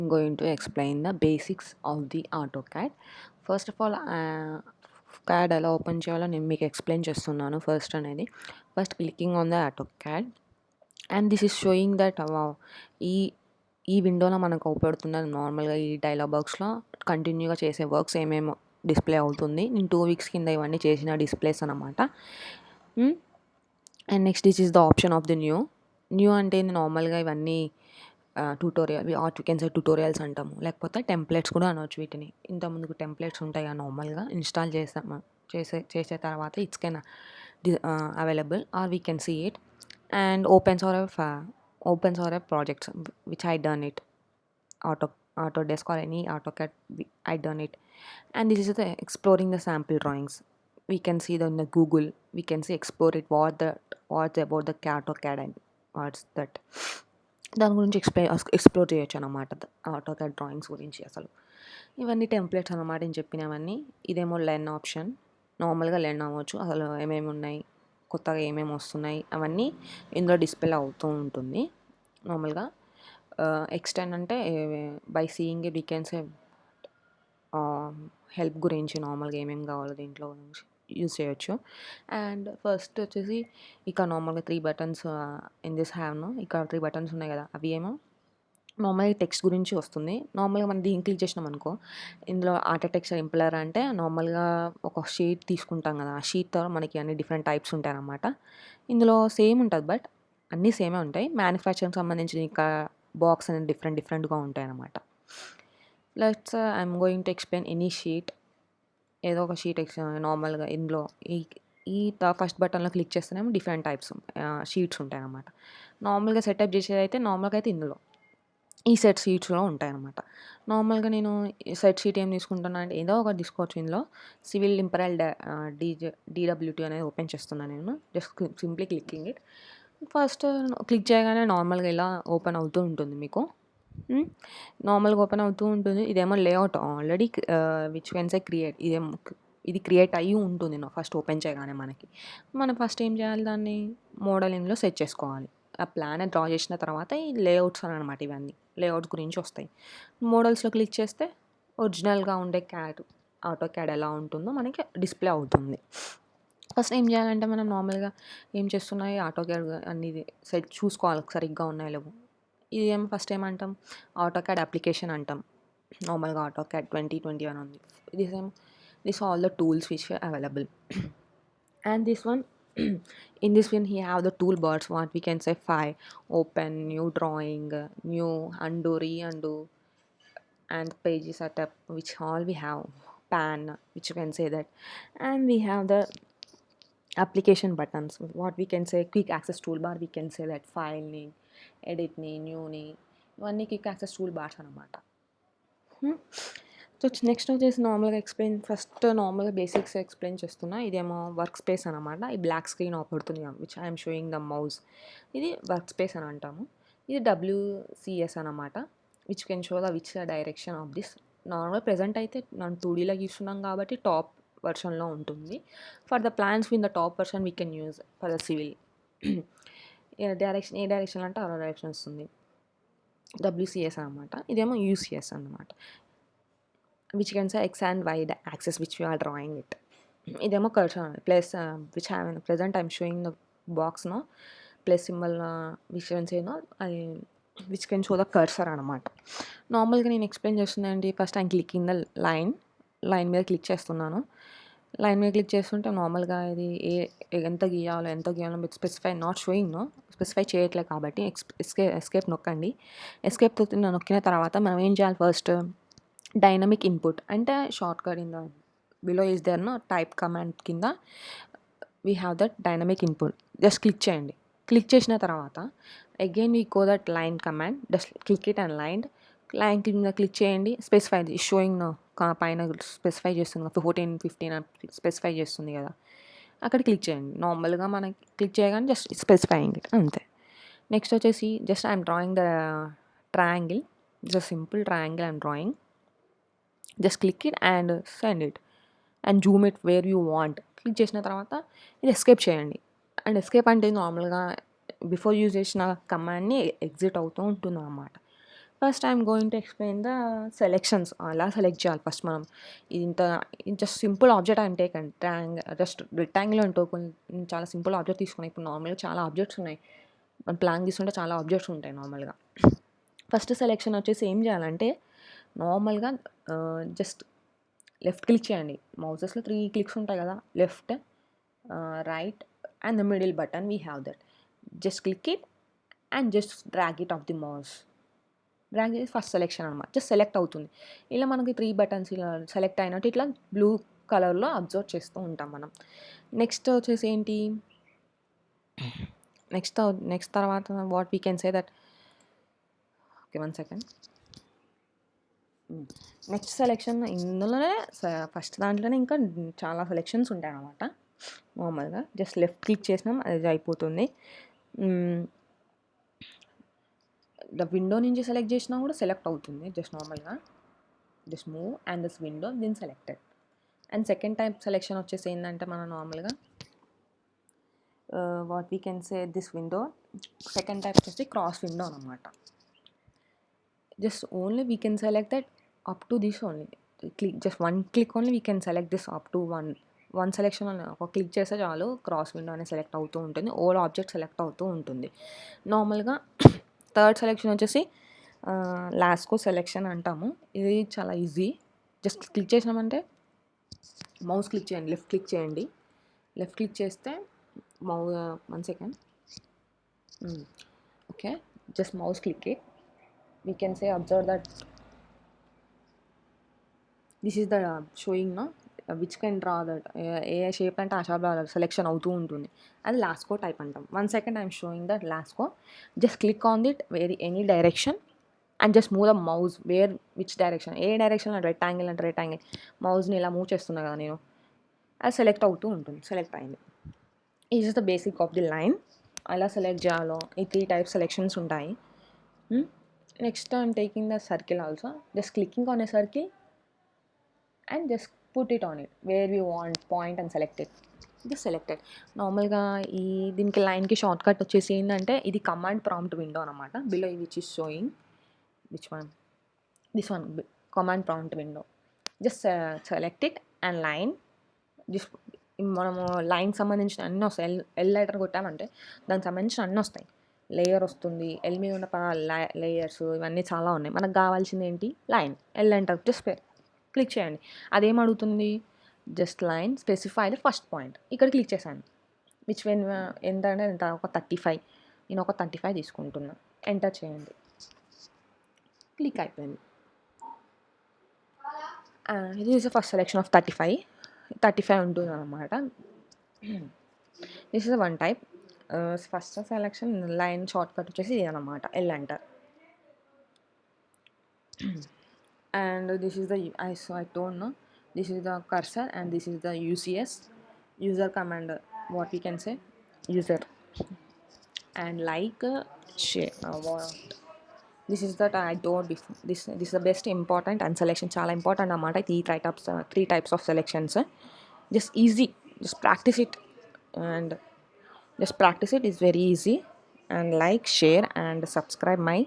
I'm going to explain the basics of the AutoCAD. First of all, CAD ఎలా open చేయాలో నేను మీకు explain చేస్తున్నాను. First clicking on the AutoCAD and this is showing that ఈ ఈ విండోలో మనకు అవుపడుతున్నది నార్మల్గా ఈ డైలాగ్ బాక్స్లో కంటిన్యూగా చేసే వర్క్స్ ఏమేమో డిస్ప్లే అవుతుంది. నేను 2 వీక్స్ కింద ఇవన్నీ చేసిన డిస్ప్లేస్ అనమాట. And next this is the option of the new అంటే నార్మల్గా ఇవన్నీ tutorial you can say tutorials అంటాము, లేకపోతే టెంప్లెట్స్ కూడా అనవచ్చు వీటిని. ఇంతకుముందుకు టెంప్లెట్స్ ఉంటాయి కదా నార్మల్గా ఇన్స్టాల్ చేసే తర్వాత it's can available are we can see it and opens or a projects which I done it Autodesk or any AutoCAD I done it. And this is the exploring the sample drawings. We can see in the Google, we can see explore it what's about the AutoCAD and what's that. దాని గురించి explore చేయొచ్చు అనమాట AutoCAD drawings గురించి. అసలు ఇవన్నీ templates అనమాట నేను చెప్పినవన్నీ. ఇదేమో లెర్న్ ఆప్షన్, నార్మల్గా లెర్న్ అవ్వచ్చు. అసలు ఏమేమి ఉన్నాయి, కొత్తగా ఏమేమి వస్తున్నాయి అవన్నీ ఇందులో డిస్ప్లే అవుతూ ఉంటుంది. నార్మల్గా ఎక్స్టెండ్ అంటే by seeing A we can say help గురించి నార్మల్గా ఏమేమి కావాలో దీంట్లో గురించి యూజ్ చేయొచ్చు. అండ్ ఫస్ట్ వచ్చేసి ఇక్కడ నార్మల్గా 3 బటన్స్ ఇన్ దిస్ హ్యావ్ను ఇక్కడ 3 బటన్స్ ఉన్నాయి కదా, అవి ఏమో నార్మల్గా టెక్స్ట్ గురించి వస్తుంది. నార్మల్గా మనం దీన్ని క్లిక్ చేసినాం అనుకో, ఇందులో ఆటో టెక్స్చర్ ఇంప్లర్ అంటే నార్మల్గా ఒక షీట్ తీసుకుంటాం కదా, ఆ షీట్తో మనకి అన్ని డిఫరెంట్ టైప్స్ ఉంటాయి అన్నమాట. ఇందులో సేమ్ ఉంటుంది, బట్ అన్నీ సేమే ఉంటాయి. మ్యానుఫ్యాక్చరింగ్ సంబంధించిన ఇంకా బాక్స్ అనేది డిఫరెంట్గా ఉంటాయి అన్నమాట. I'm going to explain any sheet. ఏదో ఒక షీట్ నార్మల్గా ఇందులో ఈ ఫస్ట్ బటన్లో క్లిక్ చేస్తేనేమో డిఫరెంట్ టైప్స్ షీట్స్ ఉంటాయి అన్నమాట. నార్మల్గా సెటప్ చేసేది అయితే నార్మల్గా అయితే ఇందులో ఈ సెట్ షీట్స్లో ఉంటాయన్నమాట. నార్మల్గా నేను సెట్ షీట్ ఏం తీసుకుంటున్నా అంటే ఏదో ఒకటి తీసుకోవచ్చు. ఇందులో సివిల్ ఇంపరల్ DWT అనేది ఓపెన్ చేస్తున్నాను నేను. Just simply clicking it. First click చేయగానే నార్మల్గా ఇలా ఓపెన్ అవుతూ ఉంటుంది మీకు. నార్మల్గా ఓపెన్ అవుతూ ఉంటుంది. ఇదేమో layout already which can say create. ఇది క్రియేట్ అయ్యి ఉంటుంది ఫస్ట్ ఓపెన్ చేయగానే మనకి. మనం ఫస్ట్ ఏం చేయాలి, దాన్ని మోడలింగ్లో సెట్ చేసుకోవాలి. ఆ ప్లాన్ డ్రా చేసిన తర్వాత ఈ లేఅవుట్స్ అని అనమాట, ఇవన్నీ లేఅవుట్స్ గురించి వస్తాయి. మోడల్స్లో క్లిక్ చేస్తే ఒరిజినల్గా ఉండే AutoCAD ఎలా ఉంటుందో మనకి డిస్ప్లే అవుతుంది. ఫస్ట్ ఏం చేయాలంటే మనం నార్మల్గా ఏం చేస్తున్నాయి AutoCAD అన్ని సెట్ చూసుకోవాలి సరిగ్గా ఉన్నాయో లేవు. ఇది ఏమో ఫస్ట్ ఏమంటాం, AutoCAD అప్లికేషన్ అంటాం. నార్మల్గా AutoCAD 2021 ఉంది. This all the tools which available. And this one in this one he have the toolbars, what we can say 5: open, new drawing, new undo, re-undo, and page setup, which all we have, pan, which you can say that. And we have the application buttons, what we can say quick access toolbar, we can say that file name, edit name, new name, ఇవన్నీ quick access tool bars అనమాట. So next వచ్చేసి first నార్మల్గా basics explain చేస్తున్నా. ఇదేమో work space అనమాట. ఈ black screen అవుపడుతుంది which I'm showing the mouse. ఇది వర్క్ స్పేస్ అని అంటాము. ఇది WCS అనమాట, which can show the which direction of this. Normal present అయితే మనం 2Dలో గీస్తున్నాం కాబట్టి టాప్ వర్షన్లో ఉంటుంది. For the plans when the top version we can use for the civil. A direction అంటే అలా డైరెక్షన్ వస్తుంది, WCS అనమాట. ఇదేమో UCS అనమాట, which can say X and Y axis which we are drawing it. ఇదేమో cursor plus which have present I'm showing the box no plus symbol which can say no అది which can show the cursor అనమాట. నార్మల్గా నేను explain చేస్తున్నానండి. First I'm clicking the line మీద click చేస్తున్నాను. Line మీద click చేస్తుంటే నార్మల్గా ఇది ఎంత గీయాలో విత్ స్పెసిఫై చేయట్లేదు కాబట్టి ఎస్కేప్ నొక్కండి. ఎస్కేప్ నొక్కిన తర్వాత మనం ఏం చేయాలి, ఫస్ట్ డైనమిక్ ఇన్పుట్ అంటే shortcut in the below is there no type command కింద we have that dynamic input. Just click చేయండి. క్లిక్ చేసిన తర్వాత again we go that line command, just click it and line కింద click చేయండి. Specify showing పైన specify చేస్తుంది 14, 15 specify చేస్తుంది కదా, అక్కడ క్లిక్ చేయండి. నార్మల్గా మనకి క్లిక్ చేయగానే జస్ట్ స్పెసిఫైయింగ్ ఇట్ అంతే. నెక్స్ట్ వచ్చేసి just I'm drawing the triangle, just simple triangle I'm drawing. Just click it and send it and Zoom it where you want. Click చేసిన తర్వాత ఇది ఎస్కేప్ చేయండి. అండ్ ఎస్కేప్ అంటే నార్మల్గా before use చేసిన కమాండ్ని exit అవుతూ ఉంటుంది అన్నమాట. First I'm going to explain the selections ఎలా సెలెక్ట్ చేయాలి ఫస్ట్ మనం. ఇది ఇంత just simple object I'm taken just rectangle అంటూ చాలా సింపుల్ ఆబ్జెక్ట్ తీసుకున్నాను. ఇప్పుడు నార్మల్గా చాలా ఆబ్జెక్ట్స్ ఉన్నాయి, మనం ప్లాన్ తీసుకుంటే చాలా ఆబ్జెక్ట్స్ ఉంటాయి నార్మల్గా. ఫస్ట్ సెలెక్షన్ వచ్చేసి ఏం చేయాలంటే నార్మల్గా జస్ట్ లెఫ్ట్ క్లిక్ చేయండి. మౌసెస్లో 3 క్లిక్స్ ఉంటాయి కదా, left, right and the middle button we have that. Just click it and just drag it of the mouse. Drag చేసి ఫస్ట్ సెలెక్షన్ అనమాట, జస్ట్ సెలెక్ట్ అవుతుంది. ఇలా మనకి 3 బటన్స్ ఇలా సెలెక్ట్ అయినట్టు ఇట్లా బ్లూ కలర్లో అబ్జర్వ్ చేస్తూ ఉంటాం మనం. నెక్స్ట్ వచ్చేసి ఏంటి, నెక్స్ట్ తర్వాత what we can say that, okay 1 second. Next selection ఇందులోనే ఫస్ట్ దాంట్లోనే ఇంకా చాలా సెలెక్షన్స్ ఉంటాయి అన్నమాట. నార్మల్గా జస్ట్ లెఫ్ట్ క్లిక్ చేసినాం అది అయిపోతుంది. ద విండో నుంచి సెలెక్ట్ చేసినా కూడా సెలెక్ట్ అవుతుంది. జస్ట్ నార్మల్గా just move and this window Deen selected. And second type selection వచ్చేసి ఏంటంటే మనం నార్మల్గా what we can say this window second type వచ్చేసి క్రాస్ విండో అనమాట. Just only we can select that up to this only click, just 1 click only we can select this up to 1 selection ఒక click చేస్తే చాలు cross window అనేది select అవుతూ ఉంటుంది, whole object select అవుతూ ఉంటుంది. నార్మల్గా థర్డ్ సెలెక్షన్ వచ్చేసి లాస్కో సెలెక్షన్ అంటాము. ఇది చాలా ఈజీ. జస్ట్ క్లిక్ చేసినామంటే మౌస్ క్లిక్ చేయండి, లెఫ్ట్ క్లిక్ చేయండి. లెఫ్ట్ క్లిక్ చేస్తే 1 second, okay just mouse click it. We can say observe that this is the showing no which can draw that A shape అంటే ఆ shape selection అవుతూ ఉంటుంది. అది లాస్కో type అంటాం. 1 second I'm showing that లాస్కో. Just click on this any direction and just move the mouse which direction, ఏ direction అంటే rectangle అంటే రెక్టాంగిల్, మౌస్ని ఇలా మూవ్ చేస్తున్నా కదా నేను, అది సెలెక్ట్ అవుతూ ఉంటుంది. సెలెక్ట్ అయింది. Is is the basic of the line. అలా సెలెక్ట్ చేయాలో ఈ 3 టైప్ సెలెక్షన్స్ ఉంటాయి. Next I'm taking the circle also, just clicking on a circle and just put it on it where we want, point and select it. Just selected. నార్మల్గా దీనికి లైన్కి short cut వచ్చేసి ఏంటంటే ఇది command prompt window అనమాట. Below which is showing which one, this one command prompt window. Just select it and line. Just మనము line సంబంధించిన అన్నీ వస్తాయి. ఎల్ లెటర్ కొట్టామంటే దానికి సంబంధించిన అన్నీ వస్తాయి. లేయర్ వస్తుంది, ఎల్ మీద ఉన్న లేయర్స్ ఇవన్నీ చాలా ఉన్నాయి. మనకు కావాల్సింది ఏంటి, line. L enter just click చేయండి. అదేం అడుగుతుంది, just line specify the first point. ఇక్కడ క్లిక్ చేశాను. విచ్ వెన్ ఎంత అంటే ఎంత, ఒక 35. నేను ఒక 35 తీసుకుంటున్నా. ఎంటర్ చేయండి. క్లిక్ అయిపోయింది. ఇది is the first selection of 35 ఉంటుంది అనమాట. This is one type. First selection line short cut వచ్చేసి ఇది అనమాట, L enter. And this is the I don't know, this is the cursor and this is the UCS user command, what we can say user. And like share this is that I don't before this is the best important and selection చాలా important అన్నమాట. 3 types of selections. Just easy, just practice it and just practice it. It's very easy. And like, share and subscribe my